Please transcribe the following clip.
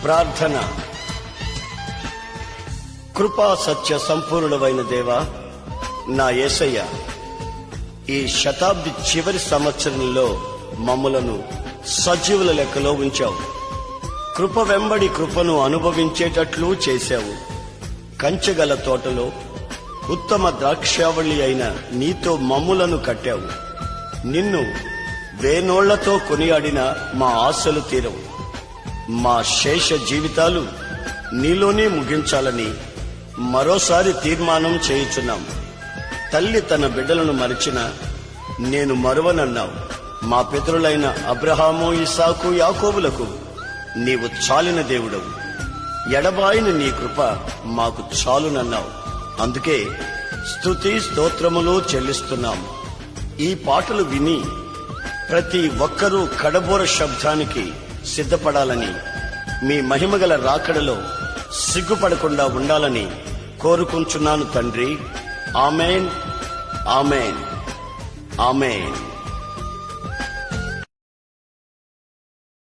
ప్రార్థన. కృపా సత్య సంపూర్ణమైన దేవా, నా యేసయ్య, ఈ శతాబ్ది చివరి సంవత్సరంలో మమ్ములను సజీవుల లెక్కలో ఉంచావు. కృప వెంబడి కృపను అనుభవించేటట్లు చేశావు. కంచెగల తోటలో ఉత్తమ ద్రాక్షావళి అయిన నీతో మమ్ములను కట్టావు. నిన్ను వేనోళ్లతో కొనియాడిన మా ఆశలు తీరవు. మా శేష జీవితాలు నీలోనే ముగించాలని మరోసారి తీర్మానం చేయుచున్నాం. తల్లి తన బిడ్డలను మరిచిన నేను మరువనన్నావు. మా పితరులైన అబ్రహాము, ఇస్సాకు, యాకోబులకు నీవు చాలిన దేవుడవు. ఎడబాయిన నీ కృప మాకు చాలునన్నావు. అందుకే స్తుతి స్తోత్రములు చెల్లిస్తున్నాం. ఈ పాటలు విని ప్రతి ఒక్కరూ కడబోర శబ్దానికి సిద్ధపడాలని, మీ మహిమగల రాకడలో సిగ్గుపడకుండా ఉండాలని కోరుకుంటున్నాను తండ్రి. ఆమేన్, ఆమేన్, ఆమేన్.